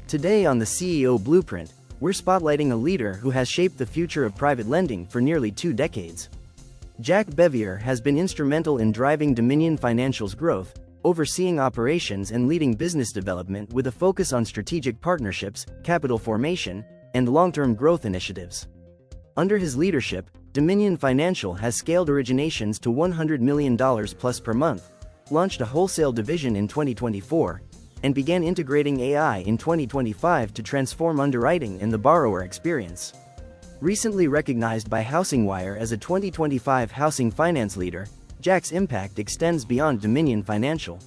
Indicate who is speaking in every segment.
Speaker 1: Today on the CEO Blueprint, we're spotlighting a leader who has shaped the future of private lending for nearly 2 decades. Jack BeVier has been instrumental in driving Dominion Financial's growth, overseeing operations and leading business development with a focus on strategic partnerships, capital formation, and long-term growth initiatives. Under his leadership, Dominion Financial has scaled originations to $100 million plus per month, launched a wholesale division in 2024, and began integrating AI in 2025 to transform underwriting and the borrower experience. Recently recognized by HousingWire as a 2025 housing finance leader, Jack's impact extends beyond Dominion Financial.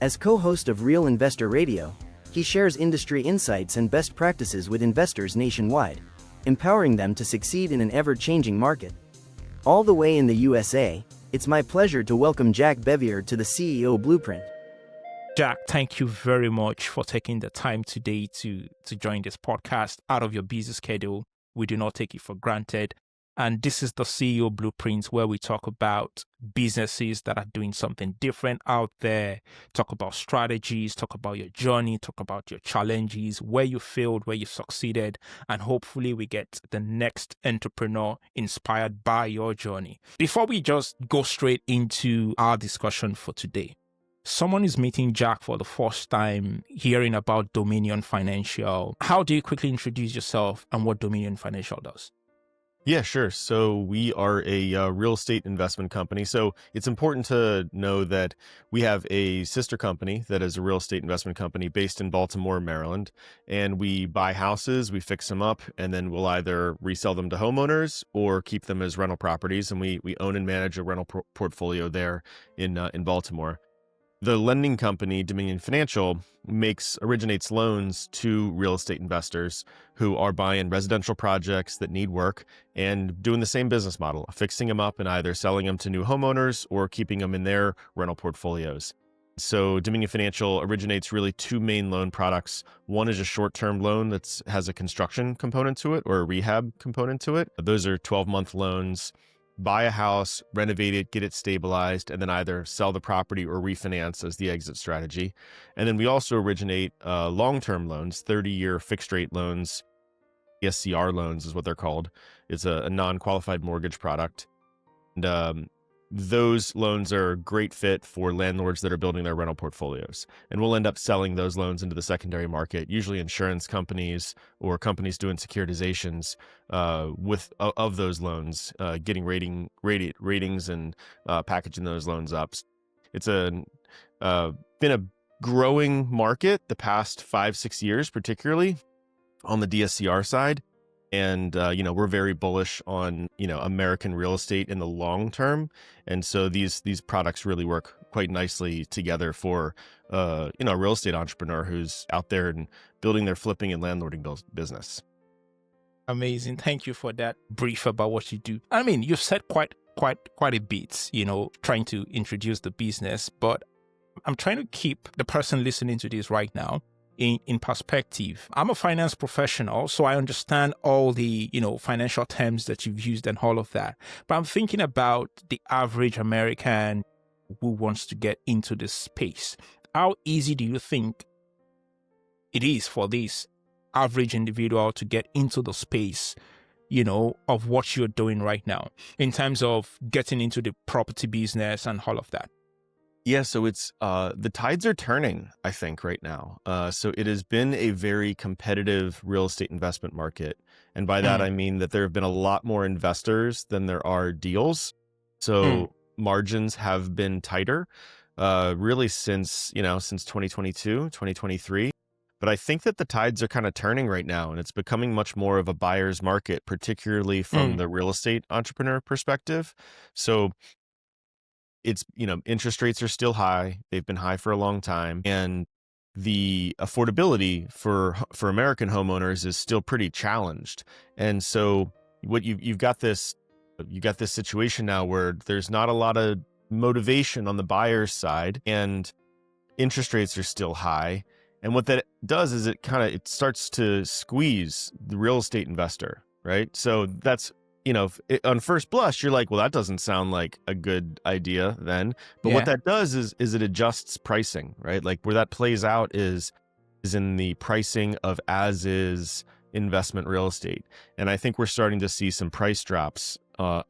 Speaker 1: As co-host of Real Investor Radio, he shares industry insights and best practices with investors nationwide, empowering them to succeed in an ever-changing market. All the way in the USA, it's my pleasure to welcome Jack BeVier to the CEO Blueprint.
Speaker 2: Jack, thank you very much for taking the time today to join this podcast out of your busy schedule. We do not take it for granted. And this is the CEO Blueprint, where we talk about businesses that are doing something different out there, talk about strategies, talk about your journey, talk about your challenges, where you failed, where you succeeded, and hopefully we get the next entrepreneur inspired by your journey. Before we just go straight into our discussion for today, someone is meeting Jack for the first time, hearing about Dominion Financial. How do you quickly introduce yourself and what Dominion Financial does?
Speaker 3: Yeah, sure. So we are a real estate investment company. So it's important to know that we have a sister company that is a real estate investment company based in Baltimore, Maryland. And we buy houses, we fix them up, and then we'll either resell them to homeowners or keep them as rental properties. And we own and manage a rental portfolio there in Baltimore. The lending company, Dominion Financial, originates loans to real estate investors who are buying residential projects that need work and doing the same business model, fixing them up and either selling them to new homeowners or keeping them in their rental portfolios. So Dominion Financial originates really 2 main loan products. One is a short-term loan that has a construction component to it or a rehab component to it. Those are 12-month loans. Buy a house, renovate it, get it stabilized, and then either sell the property or refinance as the exit strategy. And then we also originate long-term loans, 30-year fixed-rate loans. SCR loans is what they're called. It's a non-qualified mortgage product. And those loans are a great fit for landlords that are building their rental portfolios. And we'll end up selling those loans into the secondary market, usually insurance companies or companies doing securitizations of those loans, getting ratings and packaging those loans up. It's been a growing market the past 5-6 years, particularly on the DSCR side. And, we're very bullish on, American real estate in the long term. And so these products really work quite nicely together for, a real estate entrepreneur who's out there and building their flipping and landlording business.
Speaker 2: Amazing. Thank you for that brief about what you do. I mean, you've said quite a bit, trying to introduce the business, but I'm trying to keep the person listening to this right now in perspective. I'm a finance professional, so I understand all the, financial terms that you've used and all of that. But I'm thinking about the average American who wants to get into this space. How easy do you think it is for this average individual to get into the space, of what you're doing right now in terms of getting into the property business and all of that?
Speaker 3: Yeah, so it's the tides are turning, I think, right now. So it has been a very competitive real estate investment market. And by that, I mean that there have been a lot more investors than there are deals. So margins have been tighter, really since 2022, 2023. But I think that the tides are kind of turning right now, and it's becoming much more of a buyer's market, particularly from the real estate entrepreneur perspective. So it's, interest rates are still high. They've been high for a long time. And the affordability for American homeowners is still pretty challenged. And so what you've got this situation now where there's not a lot of motivation on the buyer's side and interest rates are still high. And what that does is it starts to squeeze the real estate investor, right? So that's, on first blush, you're like, well, that doesn't sound like a good idea then. But what that does is it adjusts pricing, right? Like where that plays out is is in the pricing of as-is investment real estate. And I think we're starting to see some price drops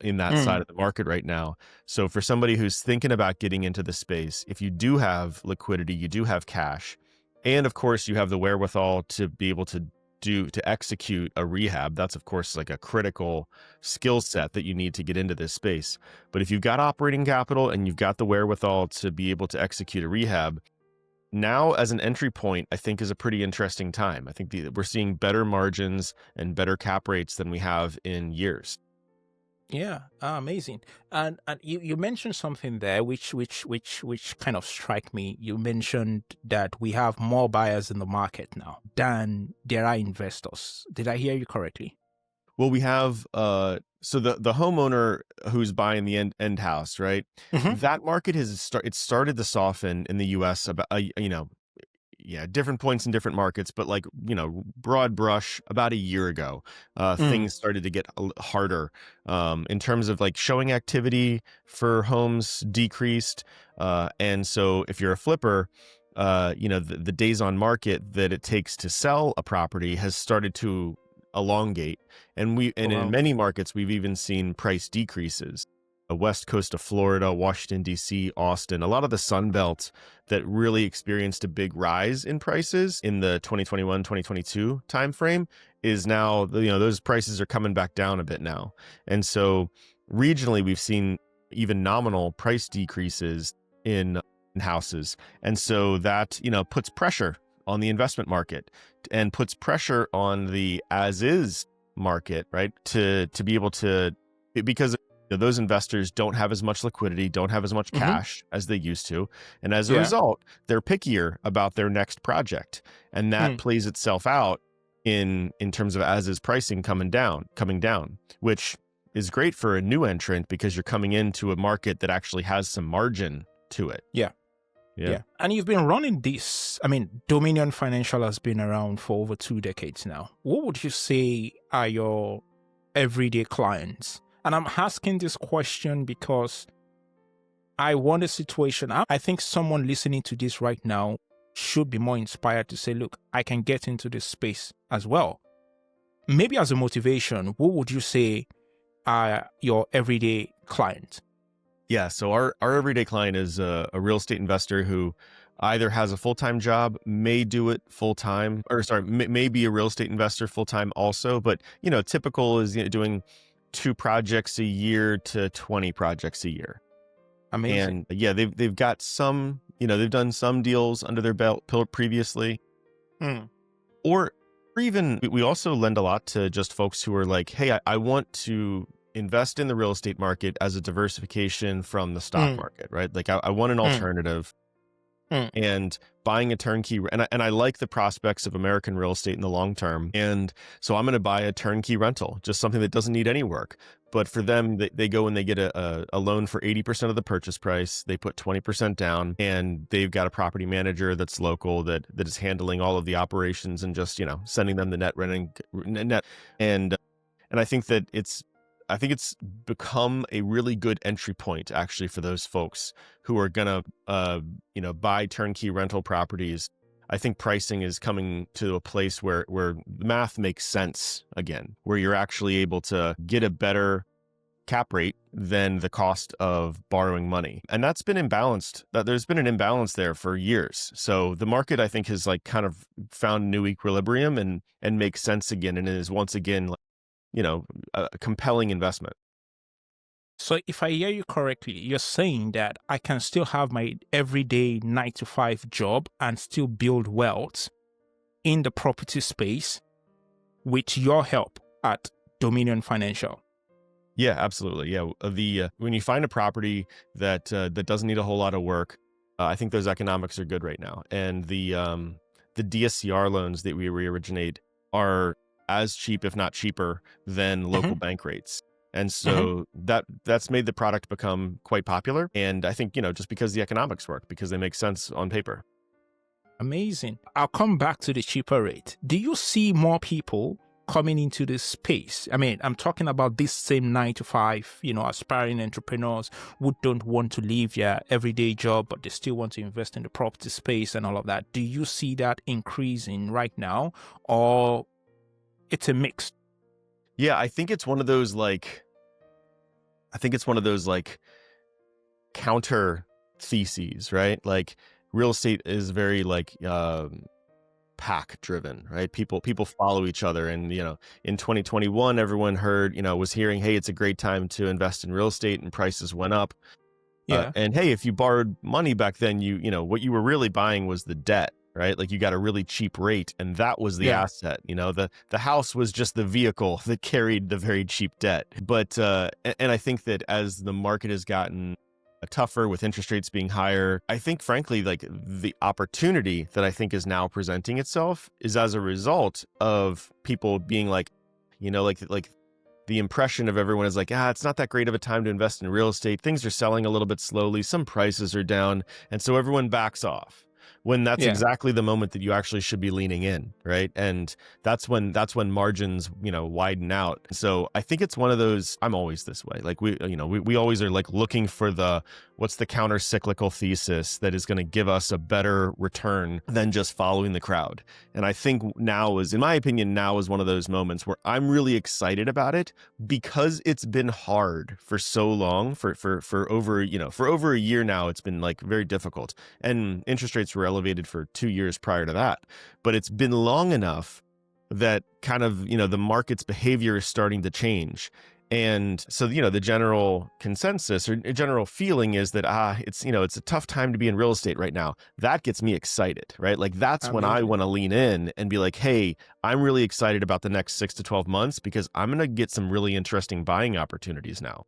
Speaker 3: in that side of the market right now. So for somebody who's thinking about getting into the space, if you do have liquidity, you do have cash, and of course you have the wherewithal to be able to execute a rehab. That's of course like a critical skill set that you need to get into this space. But if you've got operating capital and you've got the wherewithal to be able to execute a rehab, now as an entry point, I think is a pretty interesting time. I think we're seeing better margins and better cap rates than we have in years.
Speaker 2: Yeah, amazing. And you mentioned something there which kind of struck me. You mentioned that we have more buyers in the market now than there are investors. Did I hear you correctly?
Speaker 3: Well, we have so the homeowner who's buying the end house, right? That market has it started to soften in the U.S. about different points in different markets, but like, broad brush, about a year ago, things started to get harder in terms of like showing activity for homes decreased. And so if you're a flipper, the days on market that it takes to sell a property has started to elongate. And in many markets, we've even seen price decreases. The west coast of Florida, Washington, D.C., Austin, a lot of the Sun Belt that really experienced a big rise in prices in the 2021, 2022 timeframe is now, those prices are coming back down a bit now. And so regionally, we've seen even nominal price decreases in houses. And so that, puts pressure on the investment market and puts pressure on the as-is market, right? To be able to, because those investors don't have as much liquidity, don't have as much cash as they used to. And as a result, they're pickier about their next project. And that plays itself out in terms of as-is pricing coming down, which is great for a new entrant because you're coming into a market that actually has some margin to it.
Speaker 2: Yeah. And you've been running this. I mean, Dominion Financial has been around for over 2 decades now. What would you say are your everyday clients? And I'm asking this question because I want a situation. I think someone listening to this right now should be more inspired to say, look, I can get into this space as well. Maybe as a motivation, what would you say are your everyday client?
Speaker 3: Yeah, so our everyday client is a real estate investor who either has a full-time job, may do it full-time, may be a real estate investor full-time also. But, typical is doing 2 projects a year to 20 projects a year.
Speaker 2: Amazing.
Speaker 3: And yeah, they've got some, they've done some deals under their belt previously. Or even we also lend a lot to just folks who are like, hey, I want to invest in the real estate market as a diversification from the stock market, right? Like I want an alternative. And buying a turnkey, and I like the prospects of American real estate in the long term. And so I'm going to buy a turnkey rental, just something that doesn't need any work. But for them, they go and they get a loan for 80% of the purchase price. They put 20% down, and they've got a property manager that's local that is handling all of the operations and just, sending them the net. And I think that it's become a really good entry point actually for those folks who are going to, buy turnkey rental properties. I think pricing is coming to a place where the math makes sense again, where you're actually able to get a better cap rate than the cost of borrowing money. And that's been imbalanced. There's been an imbalance there for years. So the market, I think, has like kind of found new equilibrium and makes sense again. And it is once again, a compelling investment.
Speaker 2: So if I hear you correctly, you're saying that I can still have my everyday 9-to-5 job and still build wealth in the property space with your help at Dominion Financial.
Speaker 3: Yeah, absolutely. Yeah. When you find a property that doesn't need a whole lot of work, I think those economics are good right now. And the DSCR loans that we originate are as cheap, if not cheaper, than local bank rates. And so that's made the product become quite popular. And I think, just because the economics work, because they make sense on paper.
Speaker 2: Amazing. I'll come back to the cheaper rate. Do you see more people coming into this space. I mean, I'm talking about this same 9 to 5, aspiring entrepreneurs who don't want to leave their everyday job, but they still want to invest in the property space and all of that. Do you see that increasing right now, or it's a mix?
Speaker 3: Yeah, I think it's one of those counter theses, right? Like real estate is very pack driven, right? People follow each other. And, in 2021, everyone was hearing, hey, it's a great time to invest in real estate, and prices went up.
Speaker 2: Yeah.
Speaker 3: And hey, if you borrowed money back then, what you were really buying was the debt, right? Like you got a really cheap rate, and that was the asset. The house was just the vehicle that carried the very cheap debt. But and I think that as the market has gotten tougher with interest rates being higher, I think frankly, like the opportunity that I think is now presenting itself is as a result of people being like the impression of everyone is like, it's not that great of a time to invest in real estate. Things are selling a little bit slowly. Some prices are down. And so everyone backs off, when that's exactly the moment that you actually should be leaning in, right? And that's when margins, widen out. So I think it's one of those, I'm always this way. Like we always are like looking for what's the counter cyclical thesis that is going to give us a better return than just following the crowd. And I think in my opinion, now is one of those moments where I'm really excited about it, because it's been hard for so long, for over a year now. It's been like very difficult, and interest rates were elevated for 2 years prior to that. But it's been long enough that kind of, the market's behavior is starting to change. And so, the general consensus or general feeling is that, it's a tough time to be in real estate right now. That gets me excited, right? Like that's when I want to lean in and be like, hey, I'm really excited about the next 6 to 12 months, because I'm going to get some really interesting buying opportunities now.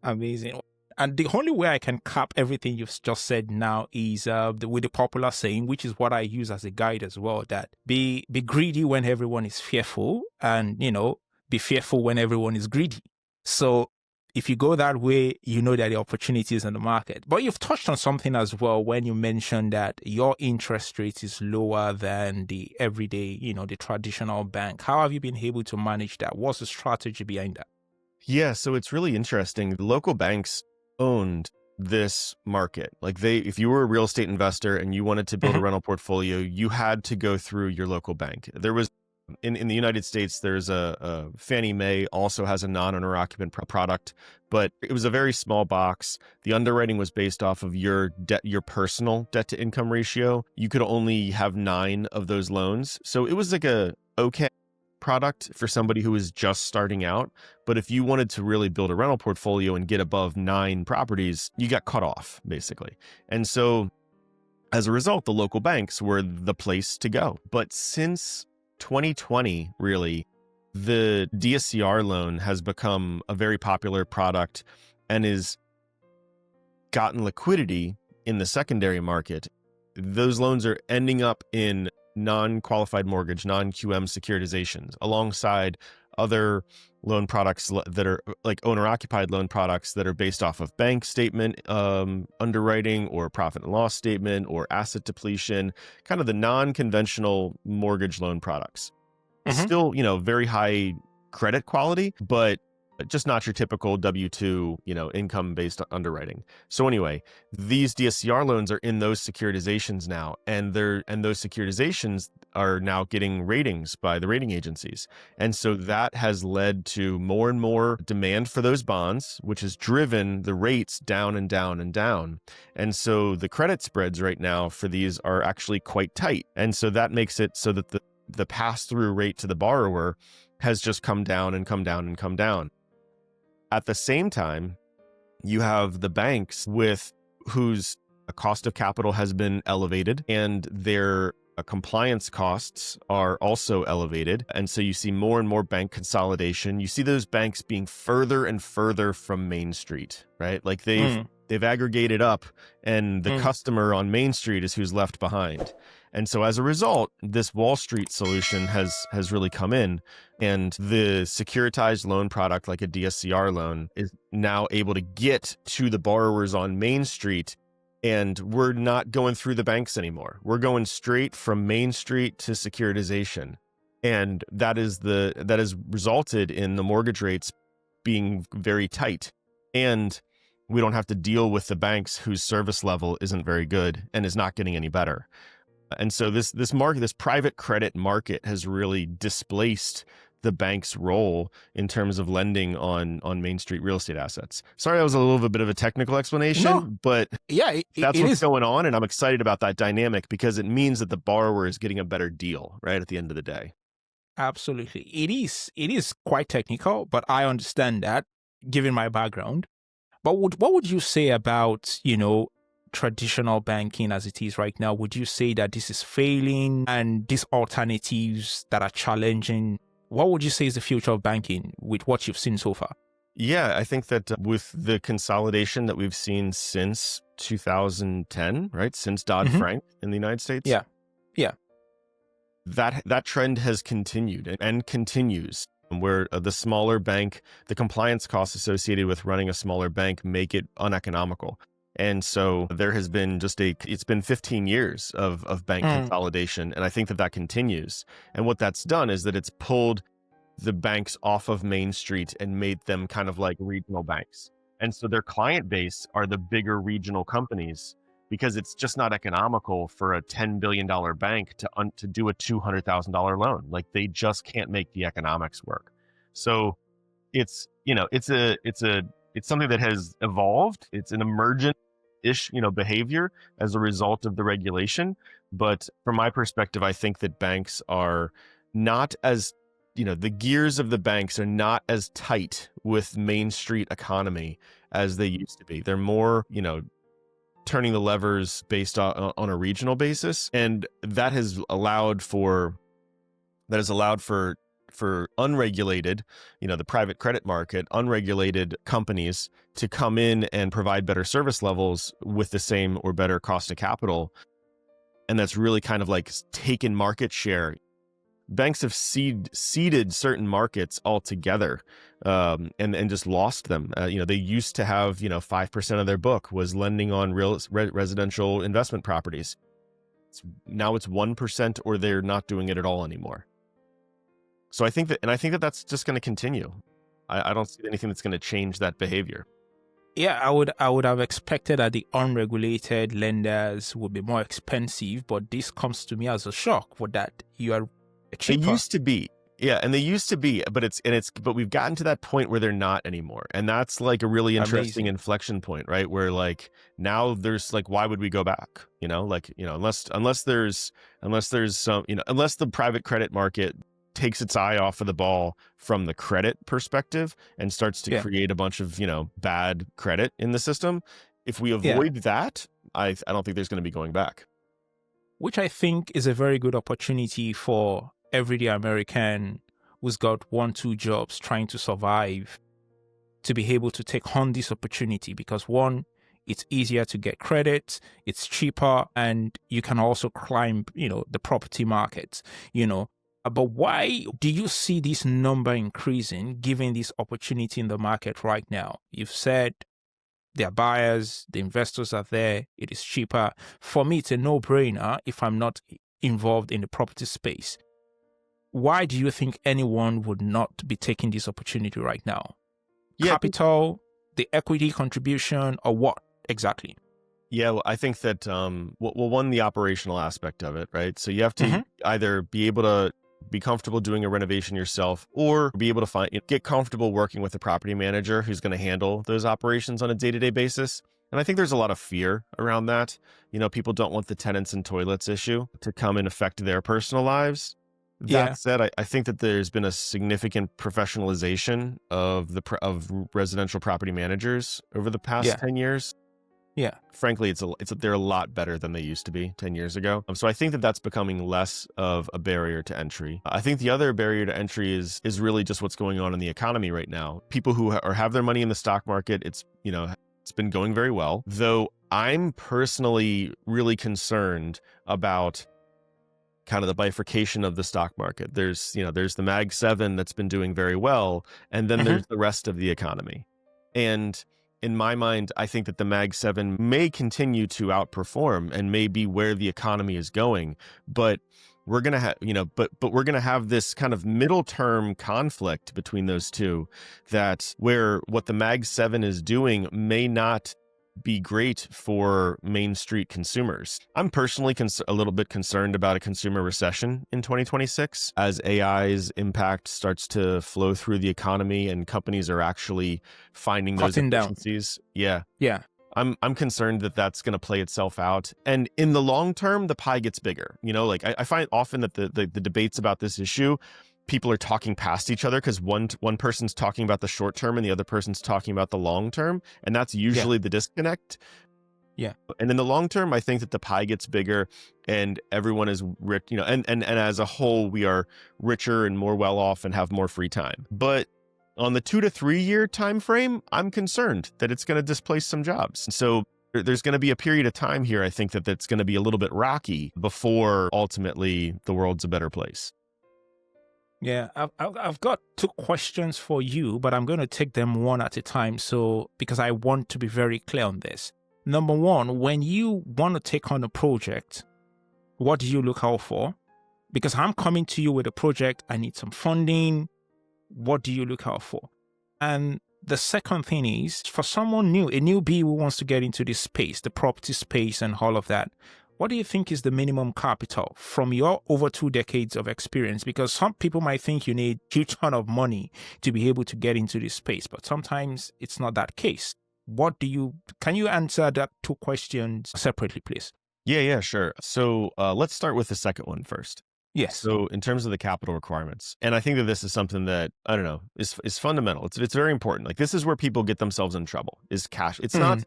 Speaker 2: Amazing. And the only way I can cap everything you've just said now is with the popular saying, which is what I use as a guide as well, that be greedy when everyone is fearful, and, be fearful when everyone is greedy. So if you go that way, you know that the opportunities in the market. But you've touched on something as well when you mentioned that your interest rate is lower than the everyday, the traditional bank. How have you been able to manage that? What's the strategy behind that?
Speaker 3: Yeah, so it's really interesting. The local banks owned this market. Like if you were a real estate investor and you wanted to build a rental portfolio, you had to go through your local bank. There was in the United States, there's a Fannie Mae also has a non-owner occupant product, but it was a very small box. The underwriting was based off of your personal debt to income ratio. You could only have 9 of those loans. So it was like a okay product for somebody who is just starting out. But if you wanted to really build a rental portfolio and get above 9 properties, you got cut off basically. And so as a result, the local banks were the place to go. But since 2020, really, the DSCR loan has become a very popular product and is gotten liquidity in the secondary market. Those loans are ending up in non-qualified mortgage, non-QM securitizations, alongside other loan products that are like owner-occupied loan products that are based off of bank statement underwriting, or profit and loss statement, or asset depletion, kind of the non-conventional mortgage loan products. Still, very high credit quality, but just not your typical W-2, income-based underwriting. So anyway, these DSCR loans are in those securitizations now, and those securitizations are now getting ratings by the rating agencies. And so that has led to more and more demand for those bonds, which has driven the rates down and down and down. And so the credit spreads right now for these are actually quite tight. And so that makes it so that the pass-through rate to the borrower has just come down and come down and come down. At the same time, you have the banks whose cost of capital has been elevated, and their compliance costs are also elevated. And so you see more and more bank consolidation. You see those banks being further and further from Main Street, right? Like they've aggregated up, and the customer on Main Street is who's left behind. And so as a result, this Wall Street solution has really come in, and the securitized loan product, like a DSCR loan, is now able to get to the borrowers on Main Street, and we're not going through the banks anymore. We're going straight from Main Street to securitization. And that has resulted in the mortgage rates being very tight. And we don't have to deal with the banks whose service level isn't very good and is not getting any better. And so this private credit market has really displaced the bank's role in terms of lending on Main Street real estate assets. Sorry, that was a little bit of a technical explanation,
Speaker 2: No,
Speaker 3: but
Speaker 2: yeah,
Speaker 3: that's
Speaker 2: it
Speaker 3: what's
Speaker 2: is.
Speaker 3: going on. And I'm excited about that dynamic because it means that the borrower is getting a better deal, right, at the end of the day.
Speaker 2: Absolutely. It is quite technical, but I understand that given my background. But what would you say about, traditional banking as it is right now? Would you say that this is failing and these alternatives that are challenging? What would you say is the future of banking with what you've seen so far?
Speaker 3: Yeah, I think that with the consolidation that we've seen since 2010, right, since Dodd-Frank in the United States,
Speaker 2: Yeah. Yeah.
Speaker 3: that trend has continued and continues, where the smaller bank, the compliance costs associated with running a smaller bank make it uneconomical. And so there has been it's been 15 years of bank consolidation. And I think that continues. And what that's done is that it's pulled the banks off of Main Street and made them kind of like regional banks. And so their client base are the bigger regional companies, because it's just not economical for a $10 billion bank to do a $200,000 loan. Like, they just can't make the economics work. So it's something that has evolved. It's an emergent-ish, behavior as a result of the regulation. But from my perspective, I think that banks are not as, the gears of the banks are not as tight with Main Street economy as they used to be. They're more, turning the levers based on a regional basis. And that has allowed for unregulated, the private credit market, unregulated companies to come in and provide better service levels with the same or better cost of capital. And that's really kind of like taken market share. Banks have seeded certain markets altogether, and just lost them. They used to have 5% of their book was lending on residential investment properties. Now it's 1%, or they're not doing it at all anymore. So I think that that's just going to continue. I don't see anything that's going to change that behavior.
Speaker 2: Yeah, I would have expected that the unregulated lenders would be more expensive, but this comes to me as a shock for that you are cheaper.
Speaker 3: They used to be. Yeah, and they used to be, but we've gotten to that point where they're not anymore. And that's like a really interesting inflection point, right? Where like now there's like, why would we go back? Unless the private credit market takes its eye off of the ball from the credit perspective and starts to create a bunch of, bad credit in the system. If we avoid that, I don't think there's going to be going back.
Speaker 2: Which I think is a very good opportunity for everyday American who's got 1-2 jobs trying to survive to be able to take on this opportunity, because one, it's easier to get credit, it's cheaper, and you can also climb, the property market, But why do you see this number increasing given this opportunity in the market right now? You've said there are buyers, the investors are there, it is cheaper. For me, it's a no-brainer if I'm not involved in the property space. Why do you think anyone would not be taking this opportunity right now?
Speaker 3: Yeah.
Speaker 2: Capital, the equity contribution, or what exactly?
Speaker 3: Yeah, well, I think that, one, the operational aspect of it, right? So you have to either be able to be comfortable doing a renovation yourself, or be able to get comfortable working with a property manager who's going to handle those operations on a day-to-day basis. And I think there's a lot of fear around that. People don't want the tenants and toilets issue to come and affect their personal lives. That said, I think that there's been a significant professionalization of residential property managers over the past 10 years.
Speaker 2: Yeah.
Speaker 3: Frankly, they're a lot better than they used to be 10 years ago. So I think that that's becoming less of a barrier to entry. I think the other barrier to entry is really just what's going on in the economy right now. People who have their money in the stock market, it's been going very well. Though I'm personally really concerned about kind of the bifurcation of the stock market. There's the Mag 7 that's been doing very well, and then there's the rest of the economy. And in my mind, I think that the Mag 7 may continue to outperform and may be where the economy is going. But we're going to have, but we're going to have this kind of middle term conflict between those two, that where what the Mag 7 is doing may not be great for Main Street consumers. I'm personally a little bit concerned about a consumer recession in 2026 as AI's impact starts to flow through the economy and companies are actually finding those
Speaker 2: Cutting down.
Speaker 3: efficiencies. Yeah.
Speaker 2: Yeah.
Speaker 3: I'm concerned that that's going to play itself out. And in the long term, the pie gets bigger. Like I find often that the debates about this issue, people are talking past each other because one person's talking about the short term and the other person's talking about the long term. And that's usually the disconnect.
Speaker 2: Yeah.
Speaker 3: And in the long term, I think that the pie gets bigger and everyone is rich, and as a whole, we are richer and more well off and have more free time. But on the 2 to 3 year time frame, I'm concerned that it's going to displace some jobs. So there's going to be a period of time here, I think, that's going to be a little bit rocky before ultimately the world's a better place.
Speaker 2: Yeah, I've got 2 questions for you, but I'm going to take them one at a time. So, because I want to be very clear on this. Number one, when you want to take on a project, what do you look out for? Because I'm coming to you with a project, I need some funding. What do you look out for? And the second thing is, for someone new, a newbie who wants to get into this space, the property space and all of that, what do you think is the minimum capital from your over 2 decades of experience? Because some people might think you need a huge ton of money to be able to get into this space, but sometimes it's not that case. Can you answer that 2 questions separately, please?
Speaker 3: Yeah, sure. So let's start with the second one first.
Speaker 2: Yes.
Speaker 3: So in terms of the capital requirements, and I think that this is something that, I don't know, is fundamental. It's very important. Like this is where people get themselves in trouble, is cash. It's not,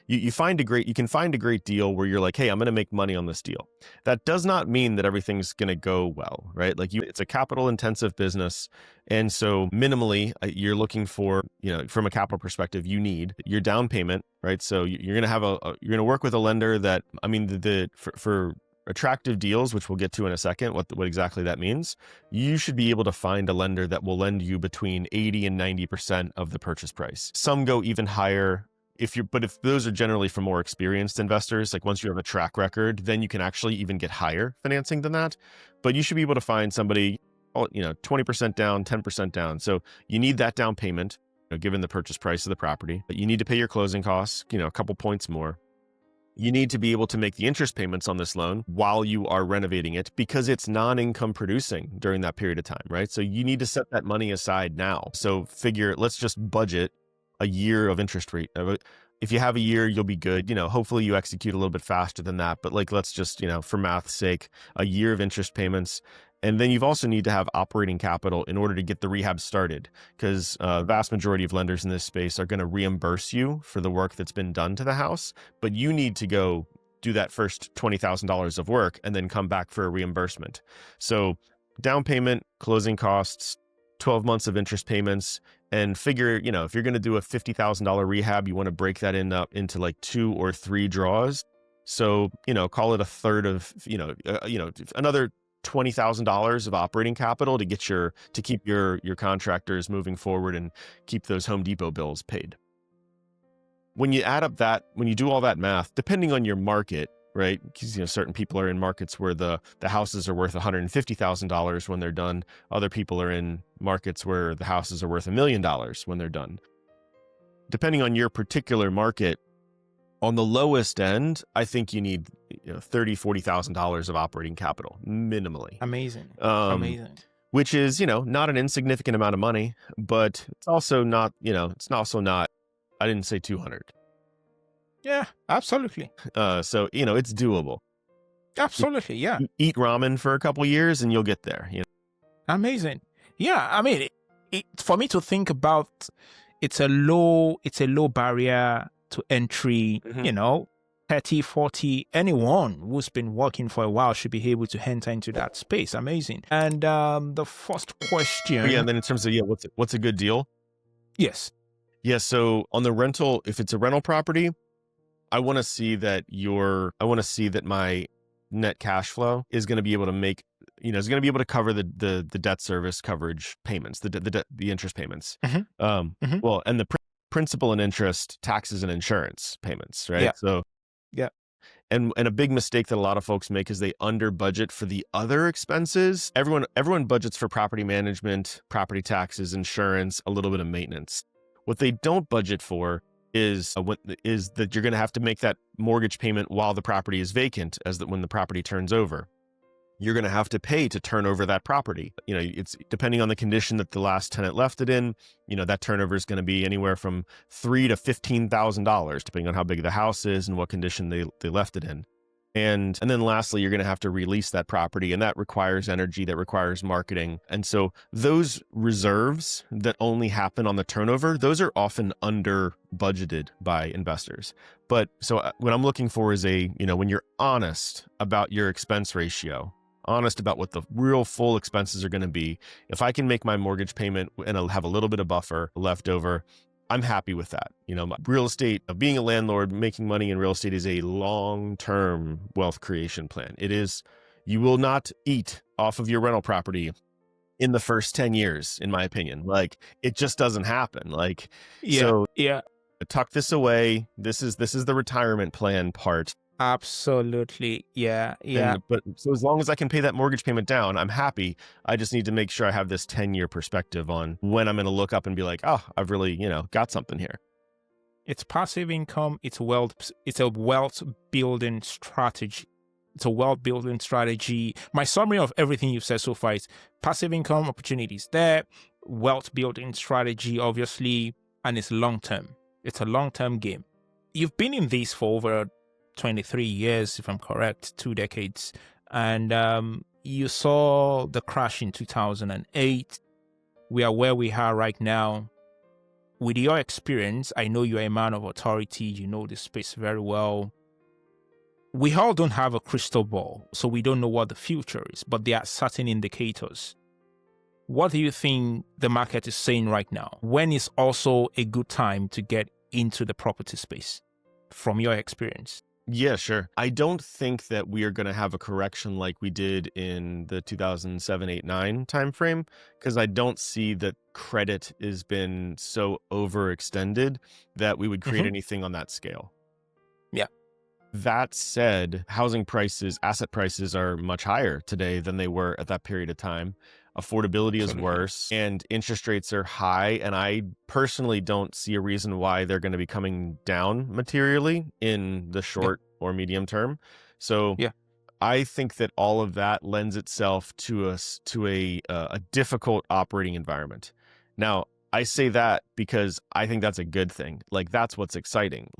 Speaker 3: you can find a great deal where you're like, hey, I'm going to make money on this deal. That does not mean that everything's going to go well, right? Like it's a capital intensive business. And so minimally you're looking for, from a capital perspective, you need your down payment, right? So you're going to have you're going to work with a lender that, for attractive deals, which we'll get to in a second, what exactly that means, you should be able to find a lender that will lend you between 80 and 90% of the purchase price. Some go even higher. But if those are generally for more experienced investors, like once you have a track record, then you can actually even get higher financing than that. But you should be able to find somebody, 20% down, 10% down. So you need that down payment, given the purchase price of the property, but you need to pay your closing costs, a couple points more. You need to be able to make the interest payments on this loan while you are renovating it because it's non-income producing during that period of time, right? So you need to set that money aside now. So let's just budget a year of interest rate. If you have a year, you'll be good. Hopefully you execute a little bit faster than that. But let's just, for math's sake, a year of interest payments. And then you've also need to have operating capital in order to get the rehab started, because vast majority of lenders in this space are going to reimburse you for the work that's been done to the house, but you need to go do that first $20,000 of work and then come back for a reimbursement. So down payment, closing costs, 12 months of interest payments, and figure, if you're going to do a $50,000 rehab, you want to break that into like 2 or 3 draws. So, call it a third of, another $20,000 of operating capital to keep your contractors moving forward and keep those Home Depot bills paid. When you do all that math, depending on your market, right? Because certain people are in markets where the houses are worth $150,000 when they're done. Other people are in markets where the houses are worth $1 million when they're done. Depending on your particular market, on the lowest end, I think you need $30,000, $40,000 of operating capital minimally.
Speaker 2: Amazing.
Speaker 3: Which is not an insignificant amount of money, but it's also not I didn't say 200.
Speaker 2: Yeah, absolutely.
Speaker 3: So it's doable.
Speaker 2: Absolutely, yeah.
Speaker 3: Eat ramen for a couple years and you'll get there.
Speaker 2: Amazing. Yeah, for me to think about, it's a low barrier to entry, 30, 40, anyone who's been working for a while should be able to enter into that space. Amazing. And the first question.
Speaker 3: Yeah, and then in terms of, what's a good deal?
Speaker 2: Yes.
Speaker 3: Yeah, so on the rental, if it's a rental property, I want to see that my net cash flow is going to be able to make, is going to be able to cover the debt service coverage payments, the interest payments. Well, and the principal and interest, taxes and insurance payments, right?
Speaker 2: Yeah.
Speaker 3: So,
Speaker 2: yeah.
Speaker 3: And a big mistake that a lot of folks make is they under budget for the other expenses. Everyone budgets for property management, property taxes, insurance, a little bit of maintenance. What they don't budget for is that you're going to have to make that mortgage payment while the property is vacant, when the property turns over. You're going to have to pay to turn over that property. It's depending on the condition that the last tenant left it in. That turnover is going to be anywhere from $3,000 to $15,000, depending on how big the house is and what condition they left it in. And then lastly, you're going to have to release that property, and that requires energy, that requires marketing. And so those reserves that only happen on the turnover, those are often under budgeted by investors. But so what I'm looking for is when you're honest about your expense ratio, honest about what the real full expenses are going to be. If I can make my mortgage payment and I'll have a little bit of buffer left over, I'm happy with that. Real estate, being a landlord, making money in real estate is a long-term wealth creation plan. It is, you will not eat off of your rental property in the first 10 years, in my opinion. It just doesn't happen. Tuck this away. This is the retirement plan part.
Speaker 2: Absolutely. Yeah.
Speaker 3: But so as long as I can pay that mortgage payment down, I'm happy. I just need to make sure I have this 10-year perspective on when I'm going to look up and be like, oh, I've really, got something here.
Speaker 2: It's passive income. It's a wealth building strategy. My summary of everything you've said so far is passive income opportunities there, wealth building strategy, obviously, and it's long-term. It's a long-term game. You've been in this for over 23 years, if I'm correct, 2 decades. And you saw the crash in 2008. We are where we are right now. With your experience, I know you're a man of authority. You know the space very well. We all don't have a crystal ball, so we don't know what the future is, but there are certain indicators. What do you think the market is saying right now? When is also a good time to get into the property space from your experience?
Speaker 3: Yeah, sure. I don't think that we are going to have a correction like we did in the 2007, 8, 9 timeframe, because I don't see that credit has been so overextended that we would create anything on that scale.
Speaker 2: Yeah.
Speaker 3: That said, housing prices, asset prices are much higher today than they were at that period of time. Affordability is worse and interest rates are high. And I personally don't see a reason why they're going to be coming down materially in the short or medium term. So I think that all of that lends itself to a difficult operating environment. Now, I say that because I think that's a good thing. That's what's exciting.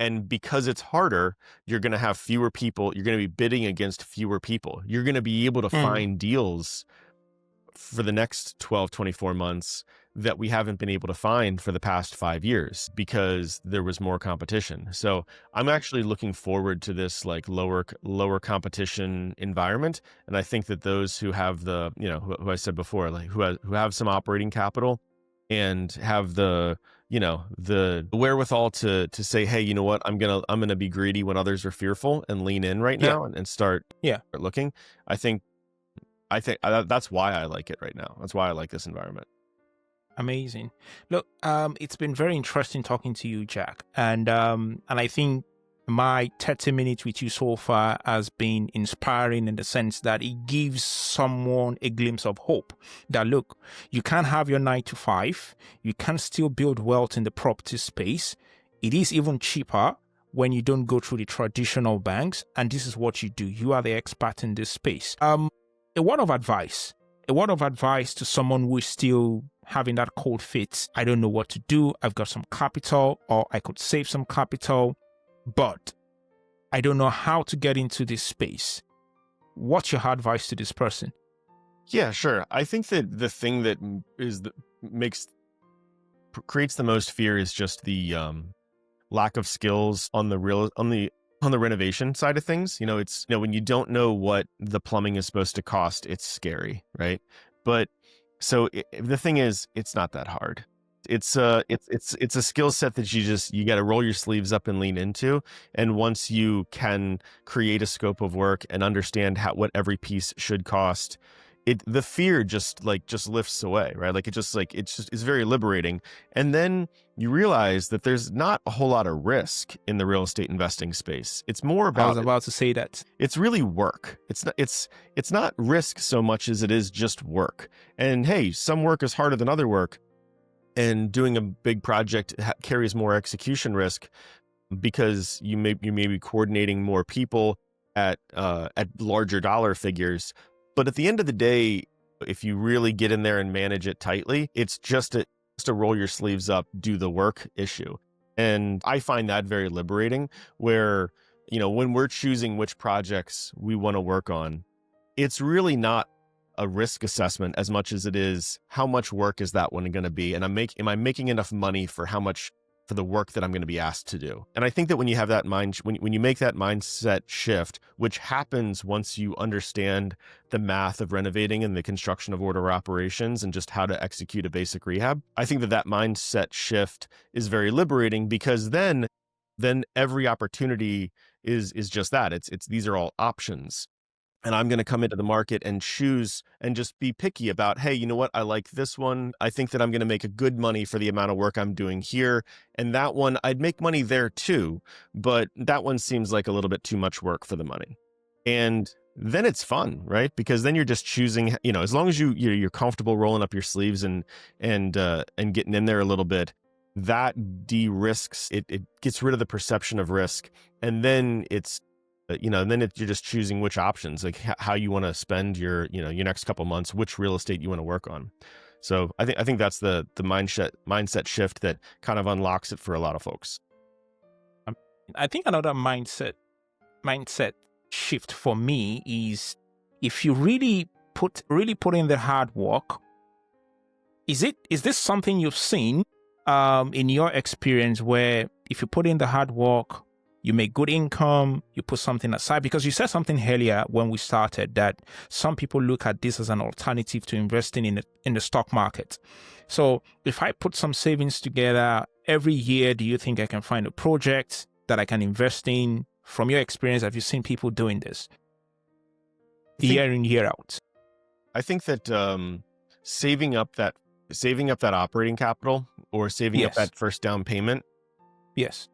Speaker 3: And because it's harder, you're going to have fewer people. You're going to be bidding against fewer people. You're going to be able to find deals for the next 12, 24 months that we haven't been able to find for the past 5 years because there was more competition. So I'm actually looking forward to this lower competition environment. And I think that those who have who I said before, who have some operating capital and have the wherewithal to say, hey, you know what, I'm gonna be greedy when others are fearful and lean in right now and start looking. I think that's why I like it right now. That's why I like this environment.
Speaker 2: Amazing. Look, it's been very interesting talking to you, Jack. And I think my 30 minutes with you so far has been inspiring in the sense that it gives someone a glimpse of hope that, look, you can have your 9 to 5. You can still build wealth in the property space. It is even cheaper when you don't go through the traditional banks. And this is what you do. You are the expert in this space. A word of advice to someone who is still having that cold feet. I don't know what to do. I've got some capital, or I could save some capital, but I don't know how to get into this space. What's your advice to this person?
Speaker 3: Yeah, sure. I think that the thing that creates the most fear is just the lack of skills on the renovation side of things. It's when you don't know what the plumbing is supposed to cost, it's scary, right? But so the thing is, it's not that hard. It's a skill set that you got to roll your sleeves up and lean into. And once you can create a scope of work and understand what every piece should cost, the fear just lifts away, right? Like it's very liberating. And then you realize that there's not a whole lot of risk in the real estate investing space. It's more
Speaker 2: I was
Speaker 3: about,
Speaker 2: about to say that.
Speaker 3: it's really work. It's not risk so much as it is just work. And hey, some work is harder than other work. And doing a big project carries more execution risk because you may be coordinating more people at larger dollar figures. But at the end of the day, if you really get in there and manage it tightly, it's just a roll your sleeves up, do the work issue. And I find that very liberating, where, when we're choosing which projects we want to work on, it's really not a risk assessment as much as it is how much work is that one going to be, and am I making enough money for the work that I'm going to be asked to do. And I think that when you have that when you make that mindset shift, which happens once you understand the math of renovating and the construction of order operations and just how to execute a basic rehab, I think that mindset shift is very liberating, because then every opportunity is just that. It's these are all options. And I'm going to come into the market and choose and just be picky about, hey, you know what? I like this one. I think that I'm going to make a good money for the amount of work I'm doing here. And that one, I'd make money there too. But that one seems like a little bit too much work for the money. And then it's fun, right? Because then you're just choosing, as long as you're comfortable rolling up your sleeves and getting in there a little bit, that de-risks, it gets rid of the perception of risk. And then you're just choosing which options, like how you want to spend your next couple months, which real estate you want to work on. So I think that's the mindset shift that kind of unlocks it for a lot of folks.
Speaker 2: I think another mindset shift for me is, if you really put in the hard work, is this something you've seen in your experience, where if you put in the hard work, you make good income, you put something aside? Because you said something earlier when we started, that some people look at this as an alternative to investing in the stock market. So if I put some savings together every year, do you think I can find a project that I can invest in? From your experience, have you seen people doing this year in, year out?
Speaker 3: I think that saving up that operating capital, or saving up that first down payment.
Speaker 2: Yes.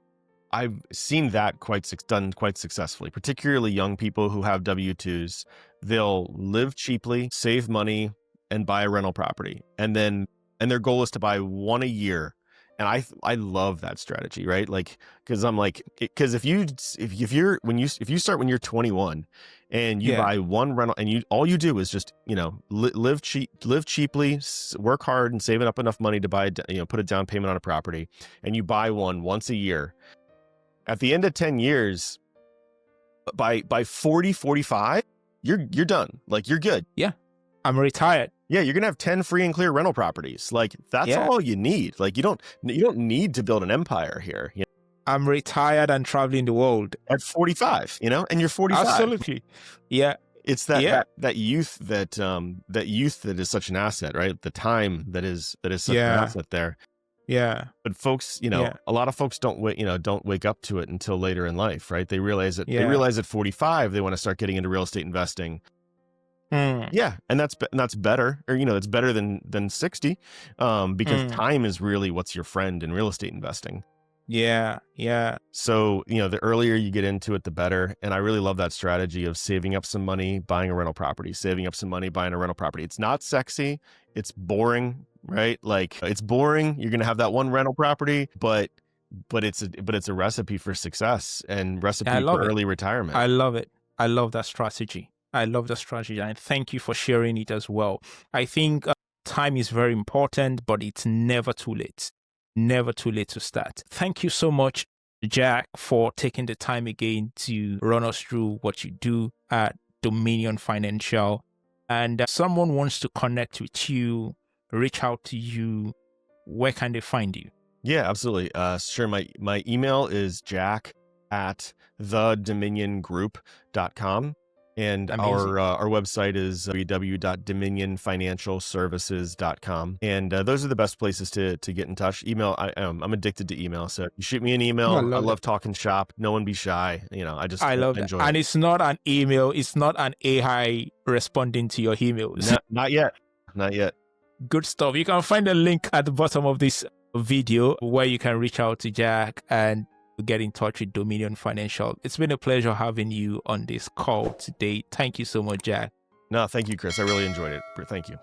Speaker 3: I've seen that done quite successfully, particularly young people who have W-2s. They'll live cheaply, save money, and buy a rental property. And their goal is to buy one a year. And I love that strategy, right? Like, because if you start when you're 21 and you buy one rental, and all you do is just, live cheaply, work hard and save up enough money to buy, put a down payment on a property, and you buy one once a year. At the end of 10 years, by 40, 45, you're done. Like, you're good.
Speaker 2: Yeah. I'm retired.
Speaker 3: Yeah, you're going to have 10 free and clear rental properties. Like, that's all you need. Like, you don't need to build an empire here.
Speaker 2: I'm retired and traveling the world
Speaker 3: at 45, and you're 45.
Speaker 2: Absolutely. Yeah.
Speaker 3: It's that youth that is such an asset, right? The time that is such an asset there.
Speaker 2: Yeah.
Speaker 3: But folks, a lot of folks don't wake up to it until later in life, right? They realize at 45 they want to start getting into real estate investing. Yeah, and that's better, or it's better than 60, because time is really what's your friend in real estate investing.
Speaker 2: Yeah.
Speaker 3: So, the earlier you get into it, the better. And I really love that strategy of saving up some money, buying a rental property, saving up some money, buying a rental property. It's not sexy. It's boring, right? Like, it's boring. You're going to have that one rental property, but it's a recipe for success and recipe for early retirement.
Speaker 2: I love it. I love that strategy. And thank you for sharing it as well. I think time is very important, but it's never too late. Never too late to start. Thank you so much, Jack, for taking the time again to run us through what you do at Dominion Financial. And someone wants to connect with you, reach out to you, where can they find you?
Speaker 3: Yeah, absolutely. Sure. My email is jack@thedominiongroup.com. And
Speaker 2: Amazing.
Speaker 3: our website is www.dominionfinancialservices.com. And those are the best places to get in touch. Email, I'm addicted to email. So you shoot me an
Speaker 2: I
Speaker 3: email. I
Speaker 2: love
Speaker 3: love
Speaker 2: that.
Speaker 3: talking shop. No one be shy.
Speaker 2: I love that.
Speaker 3: enjoy
Speaker 2: And
Speaker 3: it.
Speaker 2: it's not an email. It's not an AI responding to your emails.
Speaker 3: Not yet. Not yet.
Speaker 2: Good stuff. You can find a link at the bottom of this video where you can reach out to Jack and get in touch with Dominion Financial. It's been a pleasure having you on this call today. Thank you so much, Jack.
Speaker 3: No, thank you, Chris. I really enjoyed it. Thank you.